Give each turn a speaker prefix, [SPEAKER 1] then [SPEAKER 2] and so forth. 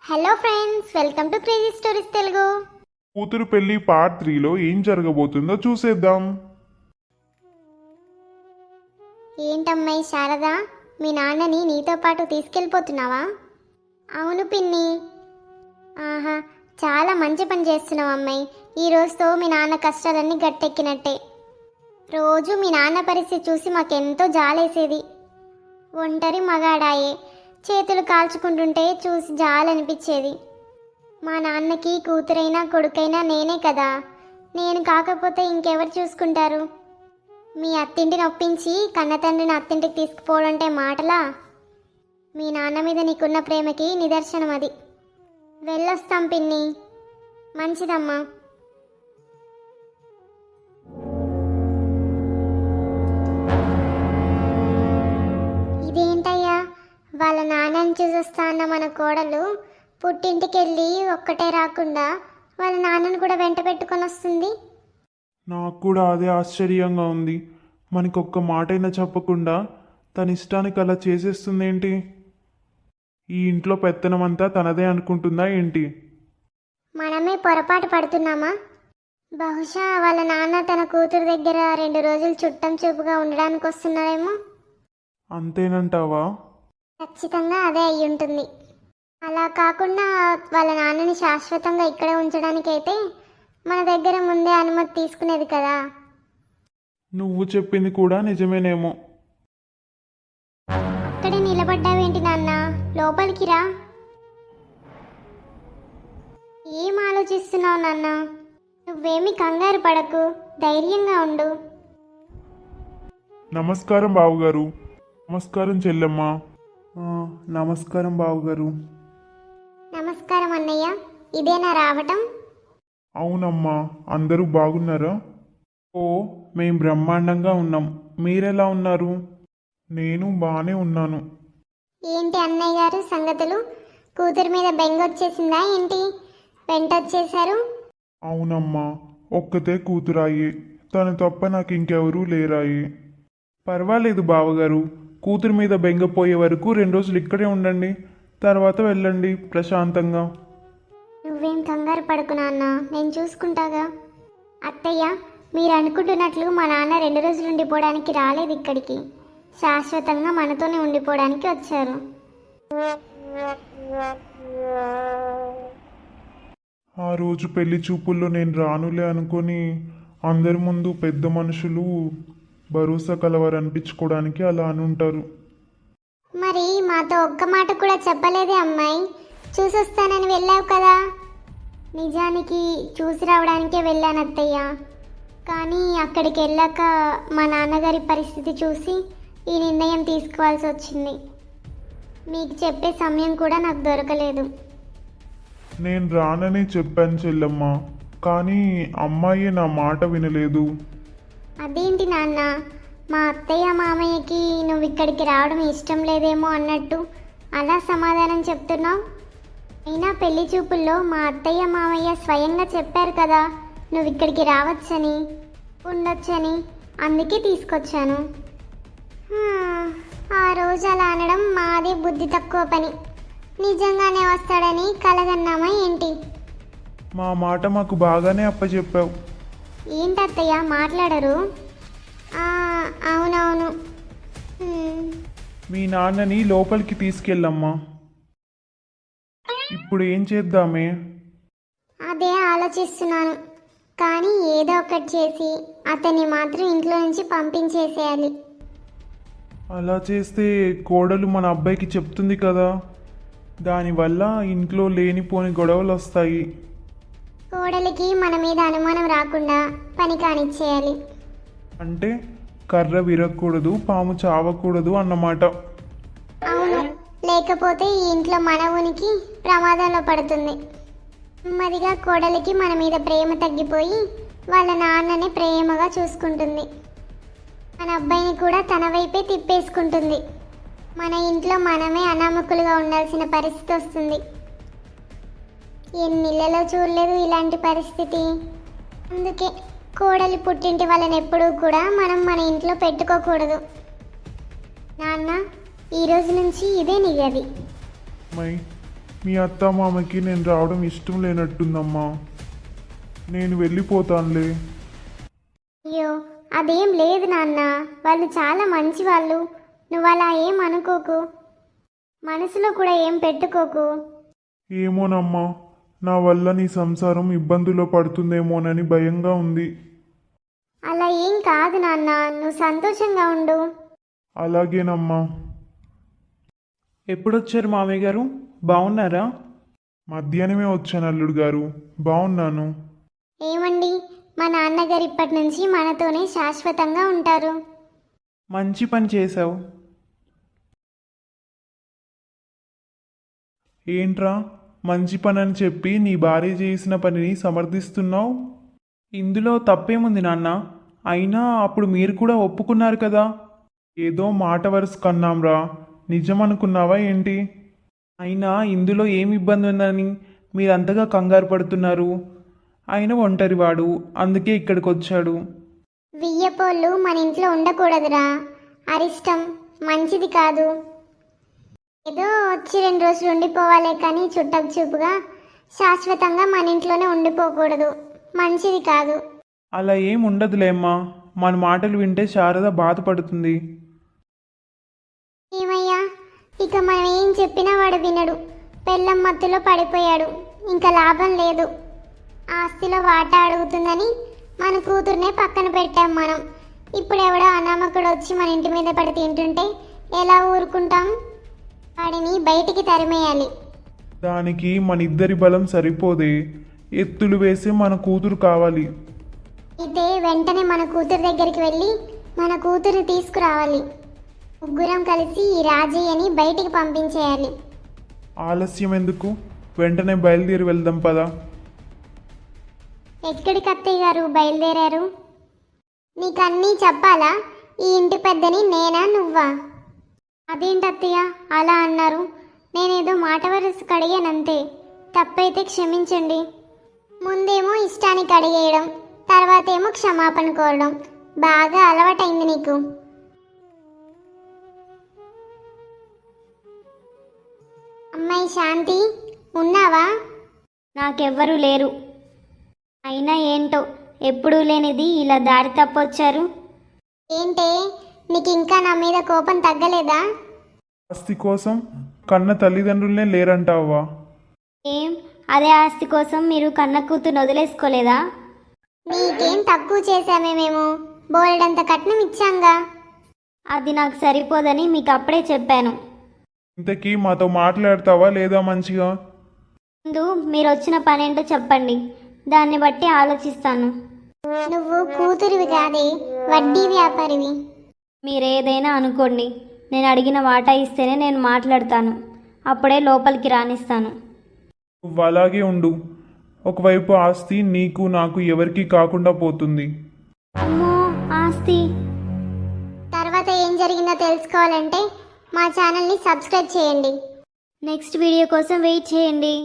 [SPEAKER 1] Hello friends, welcome to crazy stories Telugu.
[SPEAKER 2] కూతురు పెళ్లి part 3లో ఏం జరగబోతుందో చూసేద్దాం.
[SPEAKER 1] ఏంటమ్మాయి శారదా, మీ నాన్నని నీతో పాటు తీసుకెళ్ళిపోతున్నావా? అవును పిన్ని. ఆహా, చాలా మంచి పని చేస్తున్నావు అమ్మాయి. ఈ రోజుతో మీ నాన్న కష్టాలన్నీ గట్టెక్కినట్టే. రోజు మీ నాన్న పరిస్థితి చూసి మాకెంతో జాలేసేది. ఒంటరి మగాడాయే, చేతులు కాల్చుకుంటుంటే చూసి జాలనిపించేది. మా నాన్నకి కూతురైనా కొడుకైనా నేనే కదా. నేను కాకపోతే ఇంకెవరు చూసుకుంటారు? మీ అత్తింటిని ఒప్పించి కన్నతండ్రిని అత్తింటికి తీసుకుపోవడం అంటే మాటలా? మీ నాన్న మీద నీకున్న ప్రేమకి నిదర్శనం అది. వెళ్ళొస్తాం పిన్ని. మంచిదమ్మా. ఇదేంటయ్యా, వాళ్ళ నాన్నని చూసొస్తా అన్న మన కోడలు పుట్టింటికి వెళ్ళి ఒక్కటే రాకుండా వాళ్ళ నాన్నని కూడా వెంట పెట్టుకొని వస్తుంది.
[SPEAKER 2] నాకు కూడా అదే ఆశ్చర్యంగా ఉంది. మనకి ఒక్క మాటైనా చెప్పకుండా తన ఇష్టానికి అలా చేసేస్తుందేంటి? ఈ ఇంట్లో పెత్తనం అంతా తనదే అనుకుంటుందా ఏంటి?
[SPEAKER 1] మనమే పొరపాటు పడుతున్నామా? బహుశా వాళ్ళ నాన్న తన కూతురు దగ్గర 2 రోజులు చుట్టం చూపుగా ఉండడానికి వస్తున్నారేమో.
[SPEAKER 2] అంతేనంటావా?
[SPEAKER 1] ఖచ్చితంగా అదే అయి ఉంటుంది. అలా కాకుండా వాళ్ళ నాన్నని శాశ్వతంగా ఇక్కడే ఉంచడానికైతే మన దగ్గర ముందే అనుమతి తీసుకునేది కదా.
[SPEAKER 2] నువ్వు చెప్పింది కూడా నిజమేనేమో.
[SPEAKER 1] అక్కడే నిలబడ్డావేంటి నాన్న? లోపలికి రా. ఏం ఆలోచిస్తున్నావు నాన్న? నువ్వేమి కంగారు పడకు, ధైర్యంగా ఉండు.
[SPEAKER 2] నమస్కారం బావుగారు. నమస్కారం చెల్లెమ్మ. నమస్కారం బావుగారు.
[SPEAKER 1] నమస్కారం అన్నయ్య. ఇదేనా రావటం?
[SPEAKER 2] అవునమ్మా, అందరూ బాగున్నారా? ఓ, మేం బ్రహ్మాండంగా ఉన్నాం. మీరెలా ఉన్నారు? నేను బాగానే ఉన్నాను.
[SPEAKER 1] ఏంటి అన్నయ్య గారు సంగతులు? కూతురు మీద బెంగ వచ్చేసిందా ఏంటి? వెంటొచ్చేశారు?
[SPEAKER 2] అవునమ్మా, ఒక్కతే కూతురాయి. తను తప్ప నాకు ఇంకెవరూ లేరాయి. పర్వాలేదు బావగారు, కూతురు మీద బెంగపోయే వరకు 2 రోజులు ఇక్కడే ఉండండి. తర్వాత వెళ్ళండి ప్రశాంతంగా.
[SPEAKER 1] నువ్వేం కంగారు పడుకు నాన్న, నేను చూసుకుంటాగా. అత్తయ్య, మీరు అనుకుంటున్నట్లు మా నాన్న 2 రోజులు ఉండిపోవడానికి రాలేదు ఇక్కడికి. శాశ్వతంగా మనతోనే ఉండిపోవడానికి వచ్చారు.
[SPEAKER 2] ఆ రోజు పెళ్లి చూపుల్లో నేను రానులే అనుకొని అందరి ముందు పెద్ద మనుషులు భరోసా కలవారు అనిపించుకోవడానికి అలా అనుంటారు.
[SPEAKER 1] మరి మాతో ఒక్క మాట కూడా చెప్పలేదే అమ్మాయి. చూసొస్తానని వెళ్ళావు కదా. నిజానికి చూసి రావడానికే వెళ్ళాను అత్తయ్య. కానీ అక్కడికి వెళ్ళాక మా నాన్నగారి పరిస్థితి చూసి ఈ నిర్ణయం తీసుకోవాల్సి వచ్చింది. మీకు చెప్పే సమయం కూడా నాకు దొరకలేదు.
[SPEAKER 2] నేను రానని చెప్పాను చెల్లమ్మ, కానీ అమ్మాయి నా మాట వినలేదు.
[SPEAKER 1] అదేంటి నాన్న, మా అత్తయ్య మామయ్యకి నువ్వు ఇక్కడికి రావడం ఇష్టం లేదేమో అన్నట్టు అలా సమాధానం చెప్తున్నావు? అయినా పెళ్లి చూపుల్లో మా అత్తయ్య మామయ్య స్వయంగా చెప్పారు కదా నువ్వు ఇక్కడికి రావచ్చని, ఉండొచ్చని. అందుకే తీసుకొచ్చాను. ఆ రోజు అలా అనడం మాదే బుద్ధి తక్కువ పని. నిజంగానే వస్తాడని కలగన్నామా ఏంటి?
[SPEAKER 2] మా మాట మాకు బాగానే అప్పచెప్పావు.
[SPEAKER 1] ఏంటత్తయ్య మాట్లాడరు? అవునవును.
[SPEAKER 2] మీ నాన్నని లోపలికి తీసుకెళ్ళమ్మా. ఇప్పుడు ఏం చేద్దామే?
[SPEAKER 1] అదే ఆలోచిస్తున్నాను. కానీ ఏదో ఒకటి చేసి అతన్ని మాత్రం ఇంట్లో నుంచి పంపించేసేయాలి.
[SPEAKER 2] అలా చేస్తే కోడలు మన అబ్బాయికి చెప్తుంది కదా. దానివల్ల ఇంట్లో లేనిపోని గొడవలు వస్తాయి.
[SPEAKER 1] కోడలికి మన మీద అనుమానం రాకుండా పని కానిచ్చేయాలి.
[SPEAKER 2] అంటే కర్ర విరగకూడదు, పాము చావకూడదు అన్నమాట.
[SPEAKER 1] అవును, లేకపోతే ఈ ఇంట్లో మన ఉనికి ప్రమాదంలో పడుతుంది. నెమ్మదిగా కోడలికి మన మీద ప్రేమ తగ్గిపోయి వాళ్ళ నాన్నని ప్రేమగా చూసుకుంటుంది. మన అబ్బాయిని కూడా తన వైపే తిప్పేసుకుంటుంది. మన ఇంట్లో మనమే అనామకులుగా ఉండాల్సిన పరిస్థితి వస్తుంది. ఎన్నిళ్ళలో చూడలేదు ఇలాంటి పరిస్థితి. అందుకే కోడలి పుట్టింటి వాళ్ళని ఎప్పుడూ కూడా మనం మన ఇంట్లో పెట్టుకోకూడదు. నాన్న, ఈ రోజు నుంచి ఇదే నీ గది.
[SPEAKER 2] మై మీ అత్త మామకి నేను రావడం ఇష్టం లేనట్టుందమ్మా. నేను వెళ్ళిపోతానులే.
[SPEAKER 1] అయ్యో అదేం లేదు నాన్న, వాళ్ళు చాలా మంచి వాళ్ళు. నువ్వు అలా ఏం అనుకోకు, మనసులో కూడా ఏం పెట్టుకోకు.
[SPEAKER 2] ఏమోనమ్మా, నా వల్ల నీ సంసారం ఇబ్బందుల్లో పడుతుందేమోనని భయంగా ఉంది.
[SPEAKER 1] అలా ఏం కాదు నాన్న, నువ్వు సంతోషంగా ఉండు.
[SPEAKER 2] అలాగేనమ్మా.
[SPEAKER 3] ఎప్పుడొచ్చారు మామయ్య గారు? బాగున్నారా?
[SPEAKER 2] మధ్యాహ్నమే వచ్చాను అల్లుడు గారు, బాగున్నాను.
[SPEAKER 1] ఏమండి, మా నాన్నగారు ఇప్పటి నుంచి మనతోనే శాశ్వతంగా ఉంటారు.
[SPEAKER 3] మంచి పని చేశావు.
[SPEAKER 2] ఏంట్రా, మంచి పని అని చెప్పి నీ భార్య చేసిన పనిని సమర్థిస్తున్నావు?
[SPEAKER 3] ఇందులో తప్పేముంది నాన్న? అయినా అప్పుడు మీరు కూడా ఒప్పుకున్నారు కదా.
[SPEAKER 2] ఏదో మాట వరుస కన్నాంరా, నిజమనుకున్నావా ఏంటి?
[SPEAKER 3] అయినా ఇందులో ఏం ఇబ్బంది ఉందని మీరు అంతగా కంగారు పడుతున్నారు? ఆయన ఒంటరివాడు, అందుకే ఇక్కడికి వచ్చాడు.
[SPEAKER 1] వియ్యపోళ్ళు మన ఇంట్లో ఉండకూడదురా, అరిష్టం మంచిది కాదు. ఏదో వచ్చి 2 రోజులు ఉండిపోవాలే కానీ చుట్టపు చూపుగా శాశ్వతంగా మన ఇంట్లోనే ఉండిపోకూడదు, మంచిది కాదు.
[SPEAKER 3] అలా ఏం ఉండదులేమ్మా, మన మాటలు వింటే శారద బాధపడుతుంది.
[SPEAKER 1] ఏమయ్యా, ఇక మనం ఏం చెప్పినా వాడు వినడు. పెళ్ళం మత్తులో పడిపోయాడు, ఇంకా లాభం లేదు. ఆస్తిలో వాటా అడుగుతుందని మన కూతుర్నే పక్కన పెట్టాం మనం. ఇప్పుడు ఎవడో అనామకుడు వచ్చి మన ఇంటి మీద పడి తింటుంటే ఎలా ఊరుకుంటాం? వాడిని బయటికి తరిమేయాలి.
[SPEAKER 2] దానికి మన ఇద్దరి బలం సరిపోదే, ఎత్తులు వేసి మన కూతురు కావాలి.
[SPEAKER 1] అయితే వెంటనే మన కూతురు దగ్గరికి వెళ్ళి మన కూతురుని తీసుకురావాలి. ముగ్గురం కలిసి ఈ రాజయ్యని బయటికి పంపించేయాలి.
[SPEAKER 2] ఆలస్యం ఎందుకు, వెంటనే బయలుదేరి వెళ్దాం పదా.
[SPEAKER 1] ఎక్కడికి అత్తయ్య గారు బయలుదేరారు? నీకన్నీ చెప్పాలా? ఈ ఇంటి పెద్దని నేనా నువ్వా? అదేంటి అత్తయ్య అలా అన్నారు? నేనేదో మాట వరుసకు అడిగానంతే, తప్పైతే క్షమించండి. ముందేమో ఇష్టానికి అడిగేయడం, తర్వాతేమో క్షమాపణ కోరడం బాగా అలవాటైంది నీకు. అమ్మాయి శాంతి, ఉన్నావా?
[SPEAKER 4] నాకెవ్వరూ లేరు. అయినా ఏంటో ఎప్పుడూ లేనిది ఇలా దారి తప్పొచ్చారు.
[SPEAKER 1] ఏంటే, నీకు ఇంకా నా మీద కోపం తగ్గలేదా?
[SPEAKER 2] ఆస్తి కోసం కన్న తల్లిదండ్రులనే లేరంటావా?
[SPEAKER 4] ఏం, అదే ఆస్తి కోసం మీరు కన్న కూతురు వదిలేసుకోలేదా?
[SPEAKER 1] నీకేం తక్కువ చేశామే మేము, బోలెడంత కట్నం ఇచ్చాంగా.
[SPEAKER 4] అది నాకు సరిపోదని మీకు అప్పుడే చెప్పాను.
[SPEAKER 2] ఇంతకీ మాతో మాట్లాడతావా లేదా మంచిగా?
[SPEAKER 4] ముందు మీరు వచ్చిన పనేంటో చెప్పండి, దాన్ని బట్టి ఆలోచిస్తాను.
[SPEAKER 1] నువ్వు కూతురివి కాదే, వడ్డీ వ్యాపారివి.
[SPEAKER 4] మీరేదైనా అనుకోండి, నేను అడిగిన వాటా ఇస్తేనే నేను మాట్లాడతాను, అప్పుడే లోపలికి రానిస్తాను.
[SPEAKER 2] నువ్వు అలాగే ఉండు. ఒకవైపు ఆస్తి నీకు నాకు ఎవరికీ కాకుండా పోతుంది.
[SPEAKER 4] అమ్మో, ఆస్తి!
[SPEAKER 1] తర్వాత ఏం జరిగిందో తెలుసుకోవాలంటే మా ఛానల్ని సబ్స్క్రైబ్ చేయండి.
[SPEAKER 4] నెక్స్ట్ వీడియో కోసం వెయిట్ చేయండి.